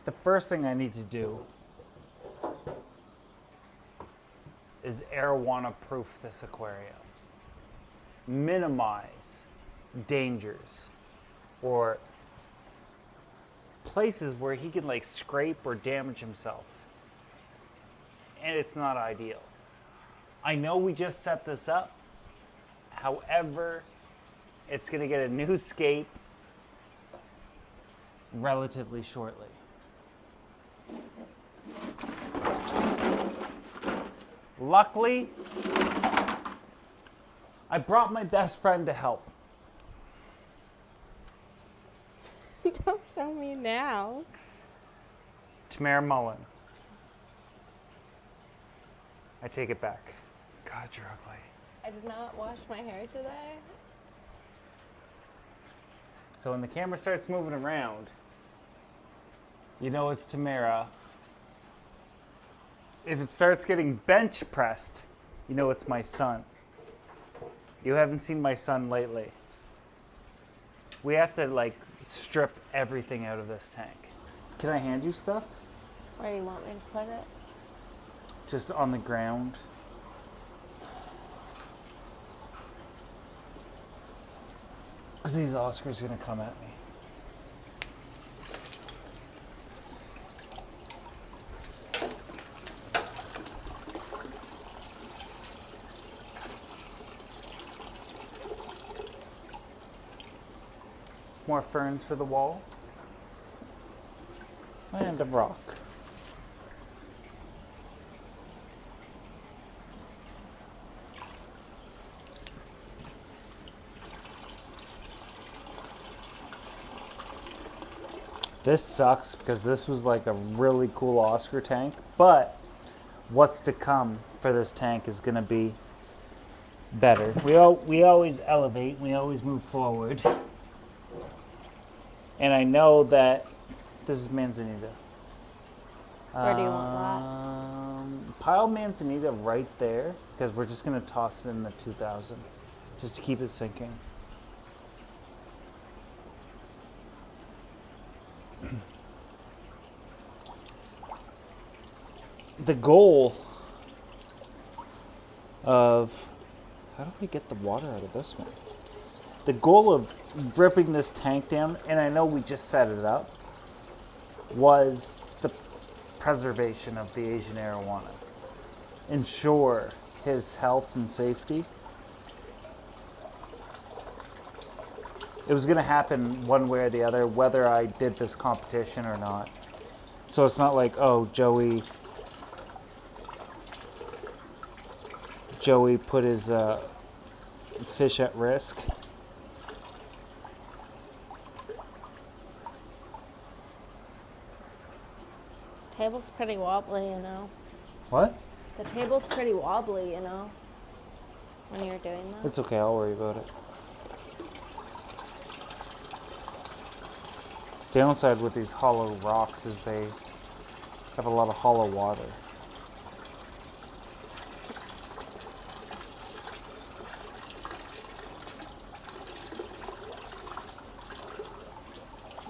the first thing I need to do is arowana proof this aquarium. Minimize dangers or places where he can like scrape or damage himself. And it's not ideal. I know we just set this up. However, it's going to get a new scape relatively shortly. Luckily, I brought my best friend to help. Don't show me now. Tamara Mullen. I take it back. God, you're ugly. I did not wash my hair today. So when the camera starts moving around, you know it's Tamara. If it starts getting bench pressed, you know it's my son. You haven't seen my son lately. We have to like strip everything out of this tank. Can I hand you stuff? Where do you want me to put it? Just on the ground. Because these Oscars are gonna come at me. More ferns for the wall. And a rock. This sucks because this was like a really cool Oscar tank, but what's to come for this tank is going to be better. We always elevate, we always move forward. And I know that this is Manzanita. Where do you want Pile Manzanita right there because we're just going to toss it in the 2000 just to keep it sinking. The goal of, how do I get the water out of this one? The goal of ripping this tank down, and I know we just set it up, was the preservation of the Asian Arowana. Ensure his health and safety. It was going to happen one way or the other, whether I did this competition or not. So it's not like, oh, Joey put his fish at risk. Table's pretty wobbly, you know. What? The table's pretty wobbly, you know, when you're doing that. It's okay, I'll worry about it. Downside with these hollow rocks is they have a lot of hollow water.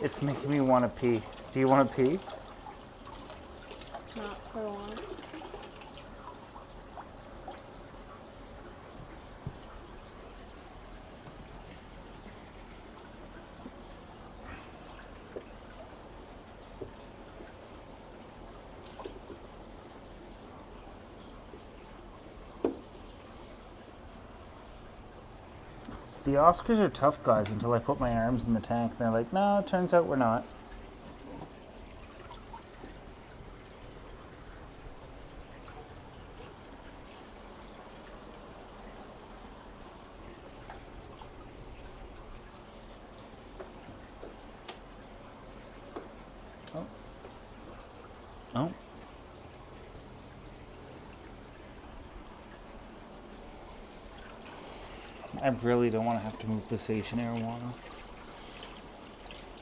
It's making me want to pee. Do you want to pee? Not for once. The Oscars are tough guys until I put my arms in the tank and they're like, no, it turns out we're not. Oh. I really don't want to have to move this Asian Arowana.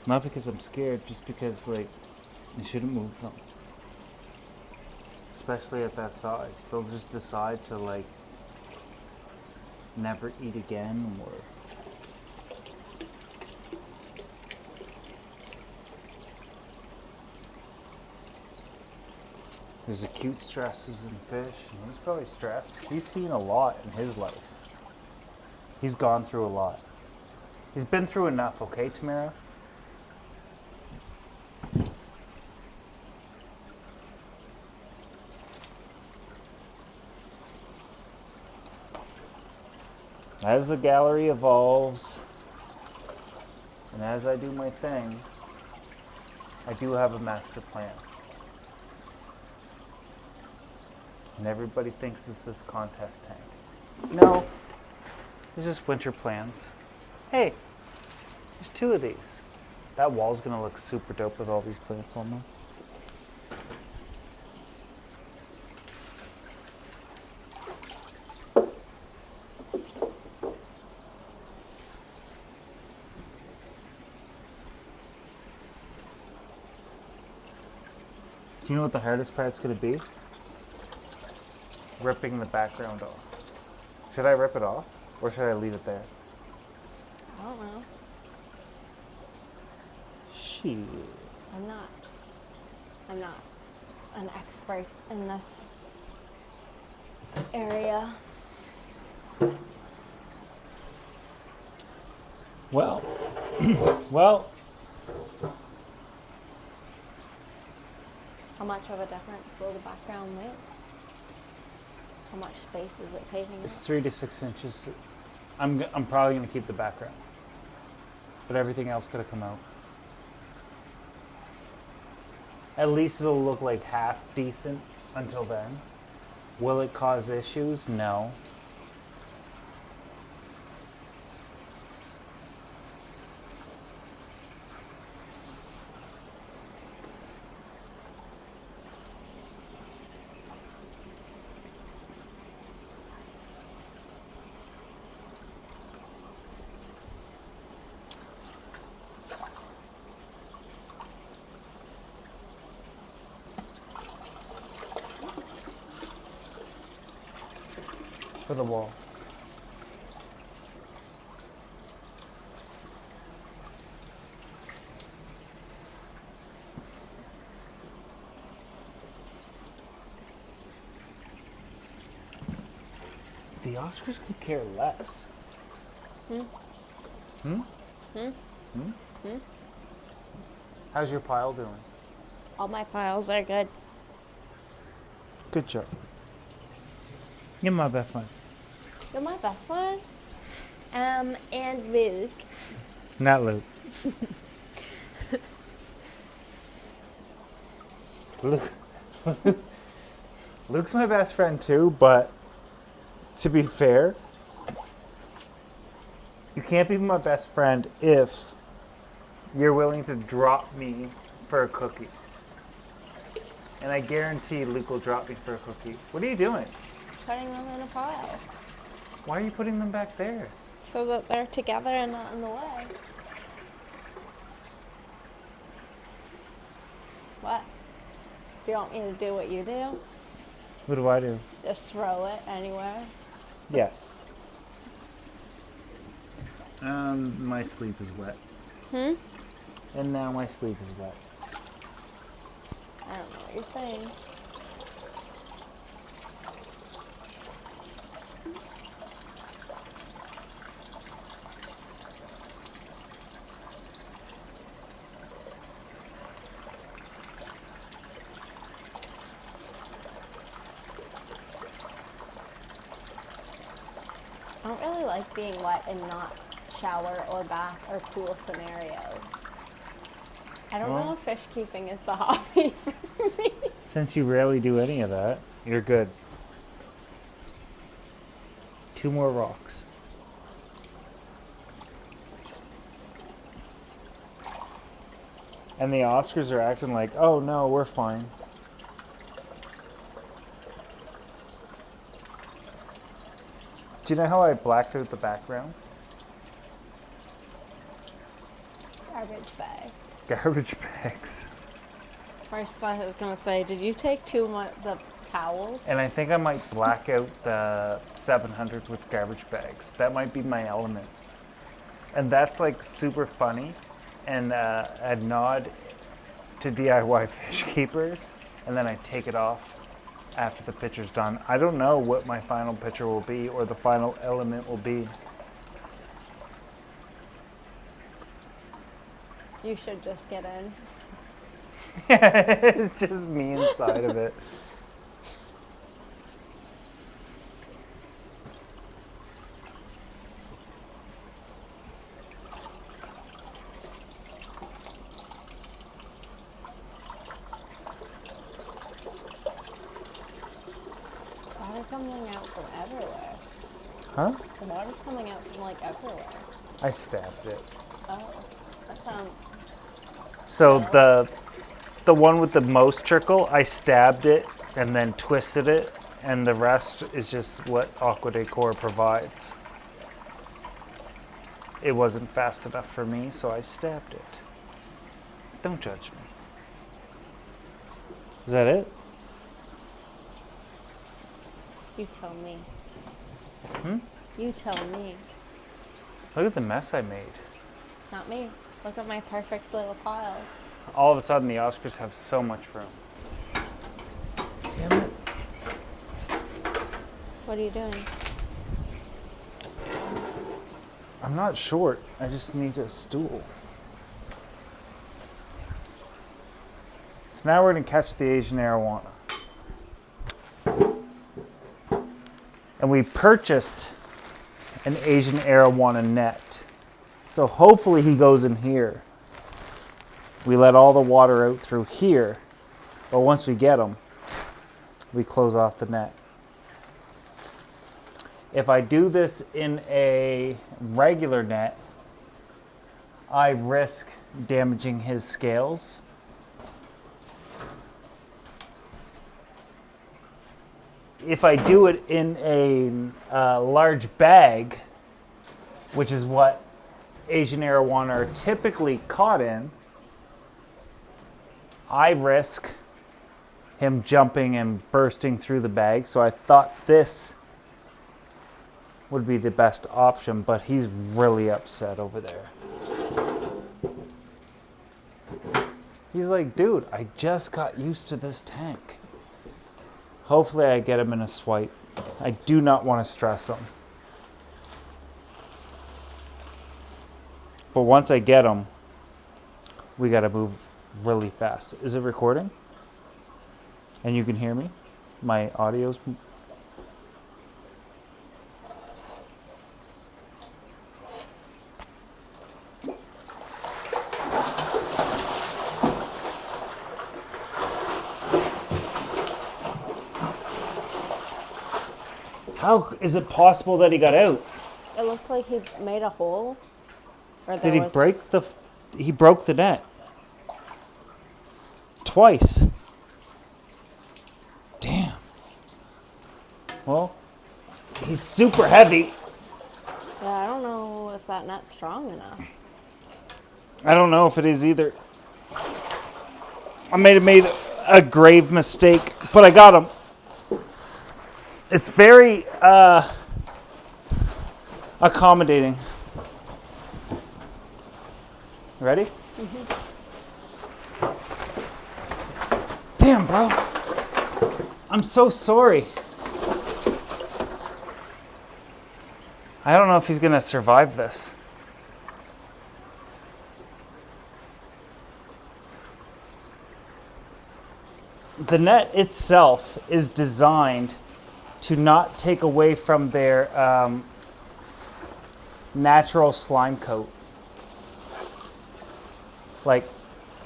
Not because I'm scared, just because, like, you shouldn't move them. Especially at that size. They'll just decide to, like, never eat again, or... There's acute stresses in fish, and he's probably stressed. He's seen a lot in his life. He's gone through a lot. He's been through enough, okay, Tamara? As the gallery evolves, and as I do my thing, I do have a master plan. And everybody thinks it's this contest tank. No, it's just winter plans. Hey, there's 2 of these. That wall's gonna look super dope with all these plants on them. Do you know what the hardest part's gonna be? Ripping the background off. Should I rip it off or should I leave it there? I don't know. Shit. I'm not an expert in this area. Well, well, How much of a difference will the background make? How much space is it taking it's up? 3 to 6 inches. I'm probably gonna keep the background, but everything else gotta come out. At least it'll look like half decent until then. Will it cause issues? No. For the wall. The Oscars could care less. How's your pile doing? All my piles are good. Good job. You're my best friend. You're my best friend. And Luke. Not Luke. Luke. Luke's my best friend too, but to be fair, you can't be my best friend if you're willing to drop me for a cookie. And I guarantee Luke will drop me for a cookie. What are you doing? Putting them in a pile. Why are you putting them back there? So that they're together and not in the way. What? Do you want me to do what you do? What do I do? Just throw it anywhere? Yes. My sleeve is wet. And now my sleeve is wet. I don't know what you're saying. I don't really like being wet in not shower or bath or pool scenarios. I don't know if fish keeping is the hobby for me. Since you rarely do any of that, you're good. 2 more rocks. And the Oscars are acting like, oh no, we're fine. Do you know how I blacked out the background? Garbage bags. Garbage bags. First I was gonna say, did you take too much the towels? And I think I might black out the 700 with garbage bags. That might be my element. And that's like super funny and a nod to DIY fish keepers. And then I take it off after the picture's done. I don't know what my final picture will be or the final element will be. You should just get in. It's just me inside of it. Water's coming out from everywhere. Huh? The water's coming out from like everywhere. I stabbed it. Oh, that sounds. So the one with the most trickle, I stabbed it and then twisted it, and the rest is just what Aqua Decor provides. It wasn't fast enough for me, so I stabbed it. Don't judge me. Is that it? You tell me. Hmm? You tell me. Look at the mess I made. Not me. Look at my perfect little piles. All of a sudden, the Oscars have so much room. Damn it. What are you doing? I'm not short. I just need a stool. So now we're going to catch the Asian Arowana. And we purchased an Asian Arowana net. So hopefully he goes in here. We let all the water out through here. But once we get him, we close off the net. If I do this in a regular net, I risk damaging his scales. If I do it in a large bag, which is what Asian Arowana are typically caught in, I risk him jumping and bursting through the bag. So I thought this would be the best option, but he's really upset over there. He's like, dude, I just got used to this tank. Hopefully I get him in a swipe. I do not want to stress him. But once I get him, we got to move really fast. Is it recording? And you can hear me? My audio's... How is it possible that he got out? It looked like he made a hole. Or Did he break the... He broke the net. Twice. Damn. Well, he's super heavy. Yeah, I don't know if that net's strong enough. I don't know if it is either. I may have made a grave mistake, but I got him. It's very accommodating. Ready? Mm-hmm. Damn, bro. I'm so sorry. I don't know if he's gonna survive this. The net itself is designed to not take away from their natural slime coat. Like,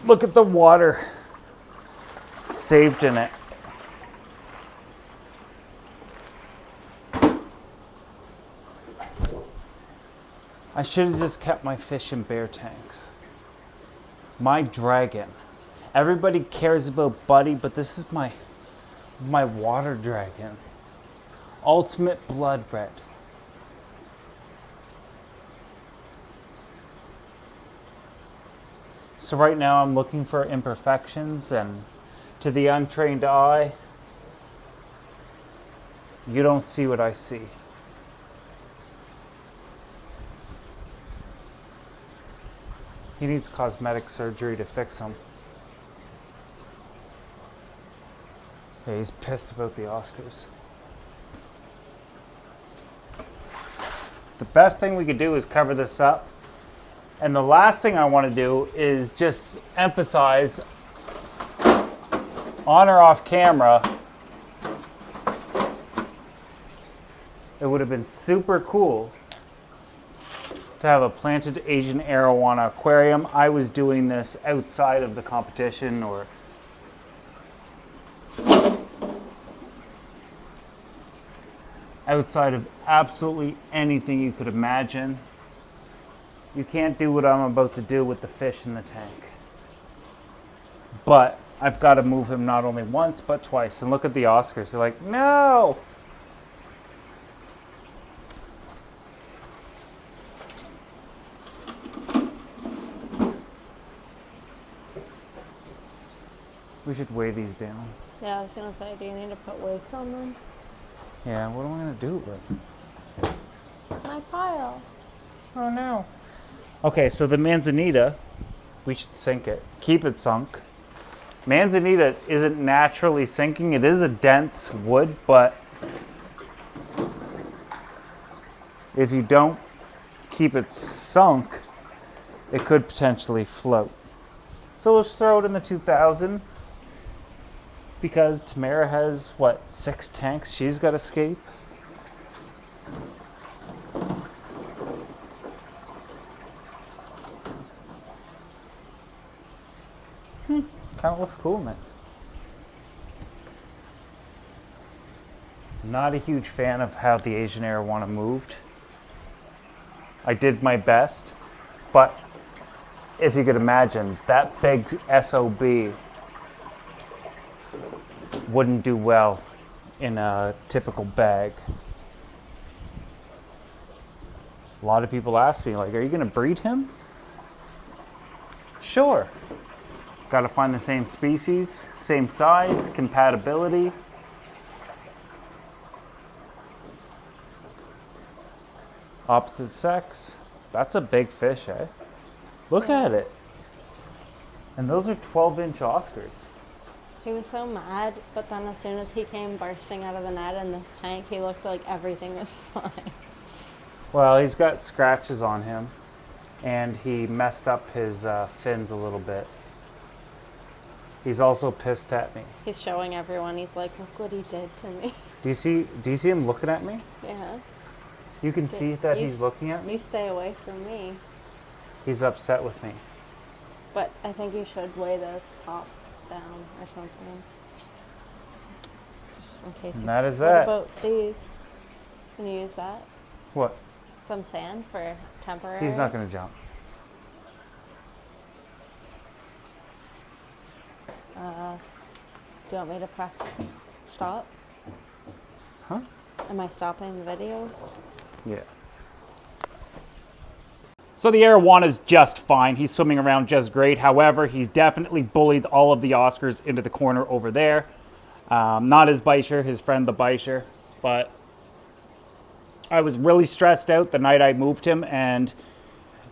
look at the water saved in it. I should have just kept my fish in bear tanks. My dragon. Everybody cares about Buddy, but this is my water dragon. Ultimate blood red. So right now I'm looking for imperfections, and to the untrained eye, you don't see what I see. He needs cosmetic surgery to fix him. Yeah, he's pissed about the Oscars. The best thing we could do is cover this up. And the last thing I want to do is just emphasize on or off camera, it would have been super cool to have a planted Asian Arowana aquarium. I was doing this outside of the competition or outside of absolutely anything you could imagine. You can't do what I'm about to do with the fish in the tank. But I've got to move him not only once, but twice. And look at the Oscars. They're like, no! We should weigh these down. Yeah, I was gonna say, do you need to put weights on them? Yeah, what am I going to do with? My pile. Oh no. Okay, so the Manzanita, we should sink it. Keep it sunk. Manzanita isn't naturally sinking. It is a dense wood, but if you don't keep it sunk, it could potentially float. So let's throw it in the 2000 because Tamara has, what, 6 tanks she's got to escape? Kind of looks cool, man. Not a huge fan of how the Asian Arowana moved. I did my best, but if you could imagine, that big SOB wouldn't do well in a typical bag. A lot of people ask me, like, are you going to breed him? Sure. Got to find the same species, same size, compatibility. Opposite sex. That's a big fish, eh? Look at it. And those are 12-inch Oscars. He was so mad, but then as soon as he came bursting out of the net in this tank, he looked like everything was fine. Well, he's got scratches on him, and he messed up his fins a little bit. He's also pissed at me. He's showing everyone. He's like, look what he did to me. Do you see him looking at me? Yeah. You can see that he's looking at me? You stay away from me. He's upset with me. But I think you should weigh those tops down or something. Just in case. And that is what that. About these? Can you use that? What? Some sand for temporary? He's not going to jump. Do you want me to press stop? Huh? Am I stopping the video? Yeah. So the Arowana is just fine. He's swimming around just great. However, he's definitely bullied all of the Oscars into the corner over there. Not his Bisher, his friend the Bisher. But I was really stressed out the night I moved him. And,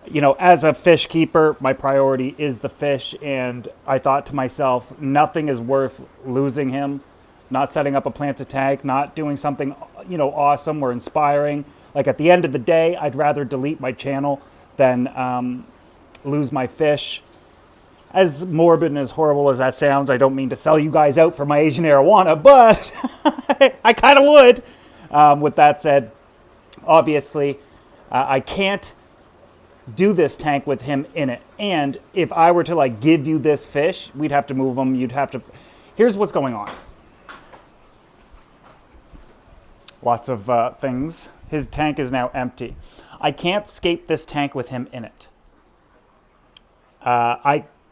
you know, as a fish keeper, my priority is the fish. And I thought to myself, nothing is worth losing him. Not setting up a planted tank, not doing something, you know, awesome or inspiring. Like at the end of the day, I'd rather delete my channel than lose my fish. As morbid and as horrible as that sounds, I don't mean to sell you guys out for my Asian Arowana, but I kind of would. With that said, obviously, I can't do this tank with him in it. And if I were to like give you this fish, we'd have to move him. You'd have to. Here's what's going on. Lots of things. His tank is now empty. I can't escape this tank with him in it.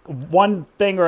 One way or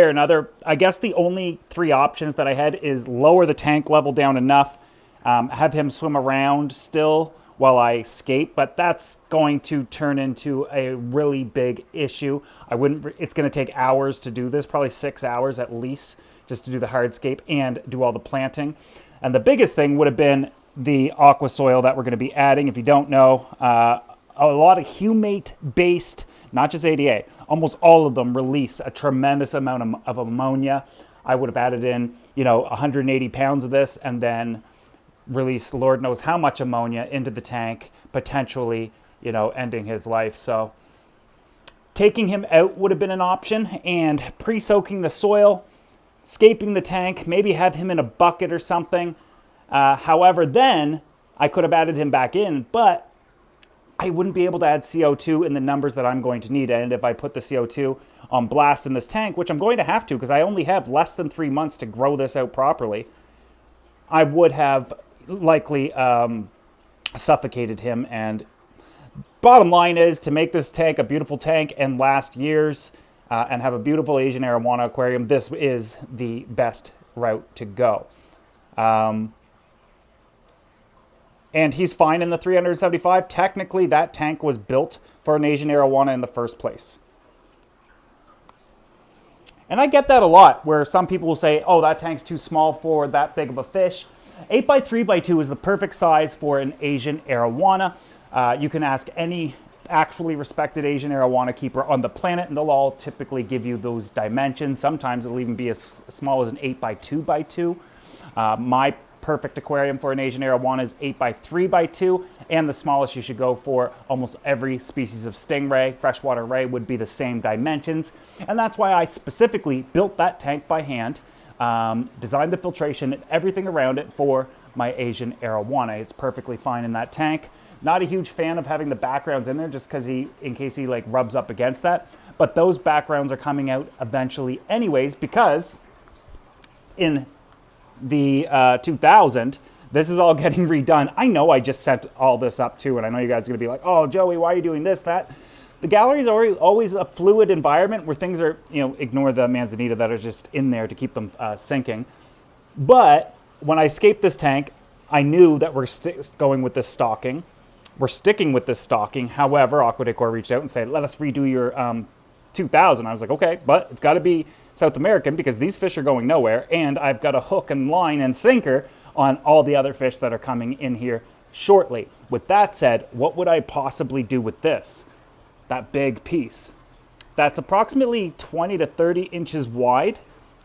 another, I guess the only 3 options that I had is lower the tank level down enough, have him swim around still while I escape, but that's going to turn into a really big issue. It's going to take hours to do this, probably 6 hours at least, just to do the hardscape and do all the planting. And the biggest thing would have been the aqua soil that we're going to be adding. If you don't know, a lot of humate-based, not just ADA, almost all of them release a tremendous amount of ammonia. I would have added in, 180 pounds of this and then released Lord knows how much ammonia into the tank, potentially, ending his life. So taking him out would have been an option, and pre-soaking the soil, scaping the tank, maybe have him in a bucket or something. However, then I could have added him back in, but I wouldn't be able to add CO2 in the numbers that I'm going to need. And if I put the CO2 on blast in this tank, which I'm going to have to because I only have less than 3 months to grow this out properly, I would have likely suffocated him. And bottom line is, to make this tank a beautiful tank and last years and have a beautiful Asian Arowana aquarium, this is the best route to go. And he's fine in the 375. Technically, that tank was built for an Asian Arowana in the first place. And I get that a lot, where some people will say, oh, that tank's too small for that big of a fish. 8x3x2 is the perfect size for an Asian Arowana. You can ask any actually respected Asian Arowana keeper on the planet, and they'll all typically give you those dimensions. Sometimes it'll even be as small as an 8x2x2. My perfect aquarium for an Asian Arowana is 8x3x2, and the smallest you should go for almost every species of stingray, freshwater ray, would be the same dimensions. And that's why I specifically built that tank by hand, designed the filtration and everything around it for my Asian Arowana. It's perfectly fine in that tank. Not a huge fan of having the backgrounds in there just because in case he like rubs up against that. But those backgrounds are coming out eventually anyways, because in the 2000, this is all getting redone. I know I just set all this up too, and I know you guys are gonna be like, oh, Joey, why are you doing this, that? The gallery is always a fluid environment where things are, ignore the manzanita that are just in there to keep them sinking. But when I escaped this tank, I knew that we're going with this stocking. We're sticking with this stocking. However, Aqua Decor reached out and said, let us redo your 2000. I was like, okay, but it's got to be South American because these fish are going nowhere, and I've got a hook and line and sinker on all the other fish that are coming in here shortly. With that said, what would I possibly do with this? That big piece. That's approximately 20 to 30 inches wide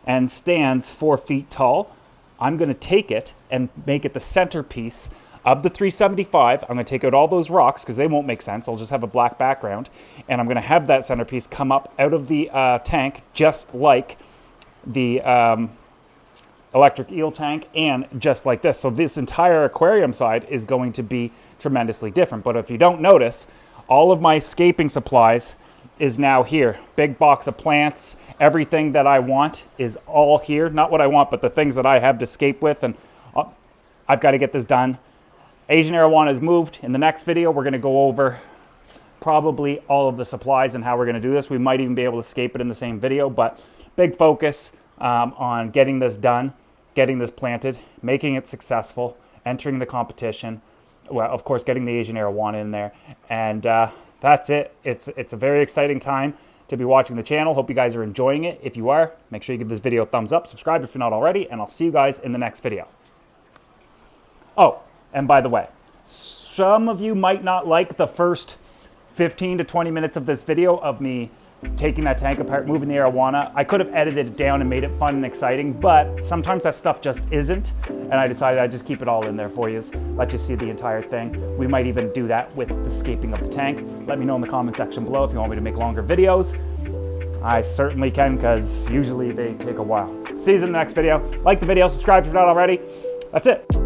and stands 4 feet tall. I'm going to take it and make it the centerpiece of the 375. I'm going to take out all those rocks because they won't make sense. I'll just have a black background. And I'm going to have that centerpiece come up out of the tank just like the electric eel tank and just like this. So this entire aquarium side is going to be tremendously different. But if you don't notice, all of my scaping supplies is now here. Big box of plants. Everything that I want is all here. Not what I want, but the things that I have to scape with. And I've got to get this done. Asian Arowana is moved. In the next video, we're going to go over probably all of the supplies and how we're going to do this. We might even be able to scape it in the same video, but big focus on getting this done, getting this planted, making it successful, entering the competition. Well, of course, getting the Asian Arowana in there. And that's it. It's a very exciting time to be watching the channel. Hope you guys are enjoying it. If you are, make sure you give this video a thumbs up, subscribe if you're not already, and I'll see you guys in the next video. Oh, and by the way, some of you might not like the first 15 to 20 minutes of this video of me taking that tank apart, moving the Arowana. I could have edited it down and made it fun and exciting, but sometimes that stuff just isn't. And I decided I'd just keep it all in there for you, let you see the entire thing. We might even do that with the scaping of the tank. Let me know in the comment section below if you want me to make longer videos. I certainly can, because usually they take a while. See you in the next video. Like the video, subscribe if you're not already. That's it.